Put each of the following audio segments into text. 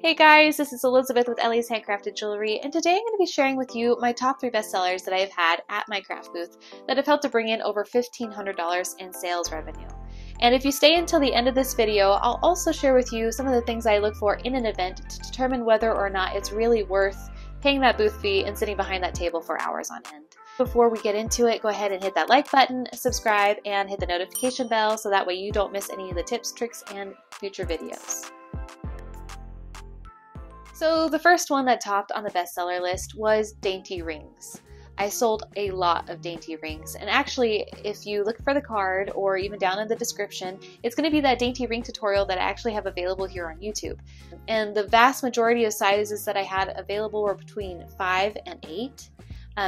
Hey guys, this is Elizabeth with Ellie's Handcrafted Jewelry, and today I'm going to be sharing with you my top 3 bestsellers that I have had at my craft booth that have helped to bring in over $1,500 in sales revenue. And if you stay until the end of this video, I'll also share with you some of the things I look for in an event to determine whether or not it's really worth paying that booth fee and sitting behind that table for hours on end. Before we get into it, go ahead and hit that like button, subscribe, and hit the notification bell so that way you don't miss any of the tips, tricks, and future videos. So the first one that topped on the bestseller list was dainty rings. I sold a lot of dainty rings, and actually if you look for the card or even down in the description, it's going to be that dainty ring tutorial that I actually have available here on YouTube. And the vast majority of sizes that I had available were between 5 and 8.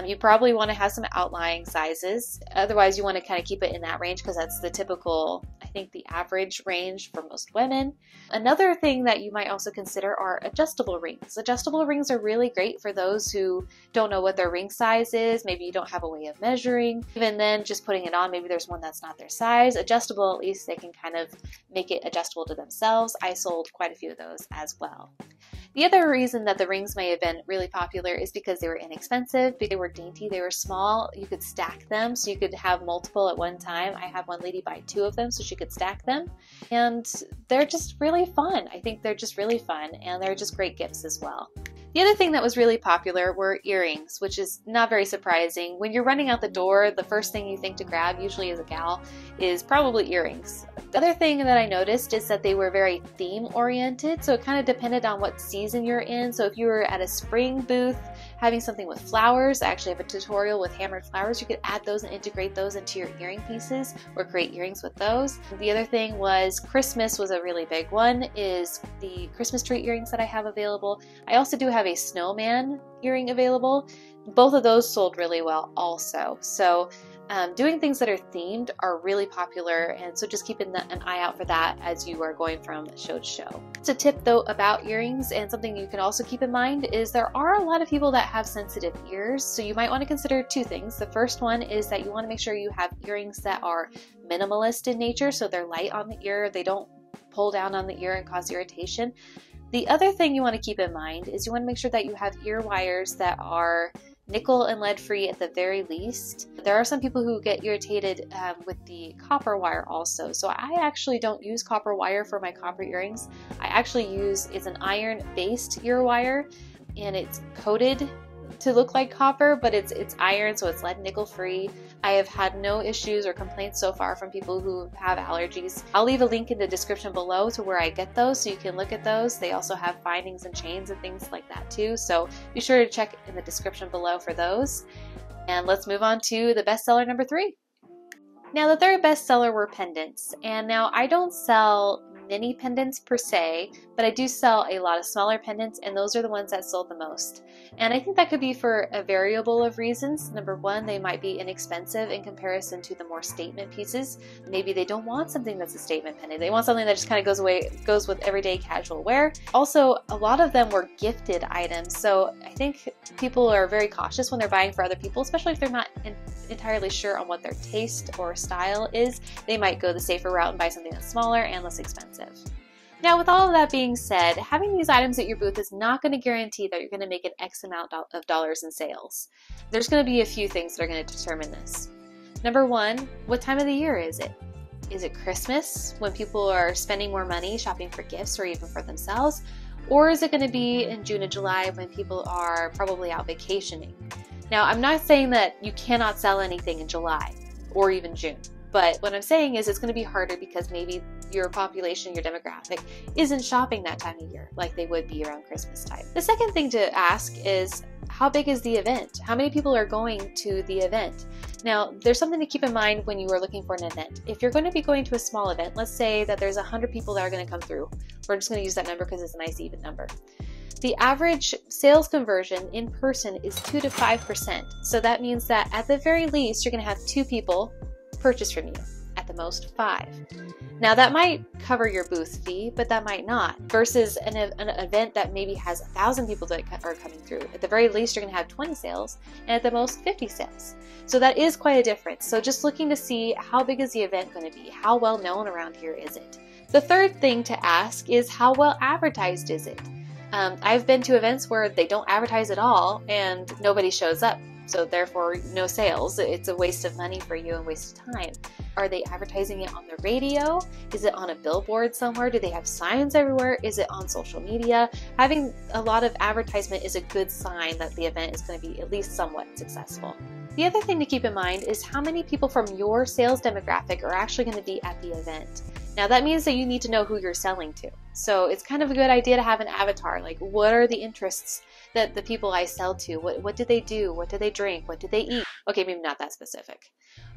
You probably want to have some outlying sizes, otherwise you want to kind of keep it in that range because that's the typical, I think the average range for most women. Another thing that you might also consider are adjustable rings. Adjustable rings are really great for those who don't know what their ring size is, maybe you don't have a way of measuring. Even then, just putting it on, maybe there's one that's not their size. Adjustable, at least they can kind of make it adjustable to themselves. I sold quite a few of those as well. The other reason that the rings may have been really popular is because they were inexpensive, they were dainty, they were small, you could stack them, so you could have multiple at one time. I had one lady buy 2 of them so she could stack them, and they're just really fun. I think they're just really fun, and they're just great gifts as well. The other thing that was really popular were earrings, which is not very surprising. When you're running out the door, the first thing you think to grab, usually as a gal, is probably earrings. The other thing that I noticed is that they were very theme oriented, so it kind of depended on what season you're in. So if you were at a spring booth having something with flowers, I actually have a tutorial with hammered flowers, you could add those and integrate those into your earring pieces or create earrings with those. The other thing was Christmas was a really big one, is the Christmas tree earrings that I have available. I also do have a snowman earring available. Both of those sold really well also. So doing things that are themed are really popular, and so just keeping an eye out for that as you are going from show to show. It's a tip though about earrings, and something you can also keep in mind is there are a lot of people that have sensitive ears, so you might want to consider 2 things. The first one is that you want to make sure you have earrings that are minimalist in nature, so they're light on the ear, they don't pull down on the ear and cause irritation. The other thing you want to keep in mind is you want to make sure that you have ear wires that are nickel and lead free at the very least. There are some people who get irritated with the copper wire also. So I actually don't use copper wire for my copper earrings. I actually use, it's an iron based ear wire, and it's coated to look like copper, but it's iron, so it's lead nickel free. I have had no issues or complaints so far from people who have allergies. I'll leave a link in the description below to where I get those so you can look at those. They also have bindings and chains and things like that too, so be sure to check in the description below for those. And let's move on to the bestseller number 3. Now the third bestseller were pendants, and now I don't sell mini pendants per se, but I do sell a lot of smaller pendants, and those are the ones that sold the most. And I think that could be for a variable of reasons. Number one, they might be inexpensive in comparison to the more statement pieces. Maybe they don't want something that's a statement pendant. They want something that just kind of goes with everyday casual wear. Also, a lot of them were gifted items, so I think people are very cautious when they're buying for other people, especially if they're not entirely sure on what their taste or style is. They might go the safer route and buy something that's smaller and less expensive. Now, with all of that being said, having these items at your booth is not going to guarantee that you're going to make an X amount of dollars in sales. There's going to be a few things that are going to determine this. Number one, what time of the year is it? Is it Christmas, when people are spending more money shopping for gifts or even for themselves? Or is it going to be in June and July when people are probably out vacationing? Now, I'm not saying that you cannot sell anything in July or even June. But what I'm saying is it's going to be harder because maybe your population, your demographic, isn't shopping that time of year like they would be around Christmas time. The second thing to ask is, how big is the event? How many people are going to the event? Now, there's something to keep in mind when you are looking for an event. If you're going to be going to a small event, let's say that there's 100 people that are going to come through. We're just going to use that number because it's a nice even number. The average sales conversion in person is 2 to 5%. So that means that at the very least, you're going to have 2 people purchase from you, at the most 5. Now that might cover your booth fee, but that might not, versus an event that maybe has 1,000 people that are coming through. At the very least, you're going to have 20 sales, and at the most 50 sales. So that is quite a difference. So just looking to see how big is the event going to be, how well known around here is it. The third thing to ask is how well advertised is it? I've been to events where they don't advertise at all and nobody shows up. So therefore, no sales. It's a waste of money for you and waste of time. Are they advertising it on the radio? Is it on a billboard somewhere? Do they have signs everywhere? Is it on social media? Having a lot of advertisement is a good sign that the event is going to be at least somewhat successful. The other thing to keep in mind is how many people from your sales demographic are actually going to be at the event. Now that means that you need to know who you're selling to. So it's kind of a good idea to have an avatar. Like, what are the interests that the people I sell to? What do they do? What do they drink? What do they eat? Okay, maybe not that specific.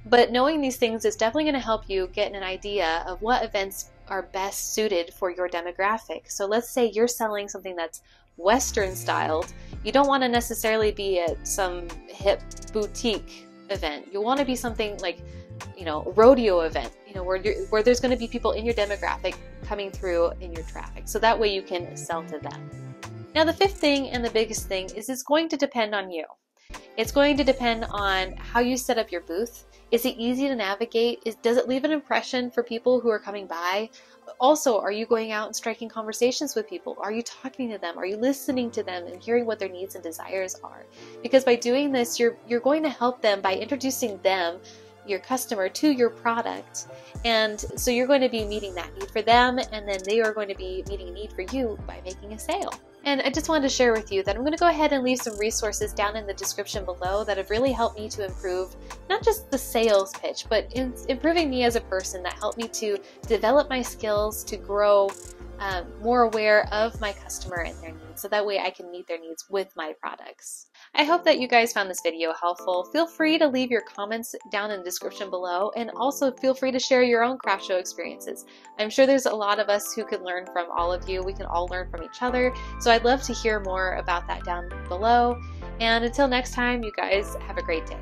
But knowing these things is definitely going to help you get an idea of what events are best suited for your demographic. So let's say you're selling something that's Western styled. You don't want to necessarily be at some hip boutique event. You want to be something like, you know, a rodeo event, you know, where there's going to be people in your demographic coming through in your traffic. So that way you can sell to them. Now the fifth thing and the biggest thing is it's going to depend on you. It's going to depend on how you set up your booth. Is it easy to navigate? Does it leave an impression for people who are coming by? Also, are you going out and striking conversations with people? Are you talking to them? Are you listening to them and hearing what their needs and desires are? Because by doing this, you're going to help them by introducing them, your customer, to your product. And so you're going to be meeting that need for them, and then they are going to be meeting a need for you by making a sale. And I just wanted to share with you that I'm going to go ahead and leave some resources down in the description below that have really helped me to improve not just the sales pitch, but improving me as a person, that helped me to develop my skills, to grow more aware of my customer and their needs, so that way I can meet their needs with my products. I hope that you guys found this video helpful. Feel free to leave your comments down in the description below, and also feel free to share your own craft show experiences. I'm sure there's a lot of us who could learn from all of you. We can all learn from each other, so I'd love to hear more about that down below. And until next time, you guys have a great day.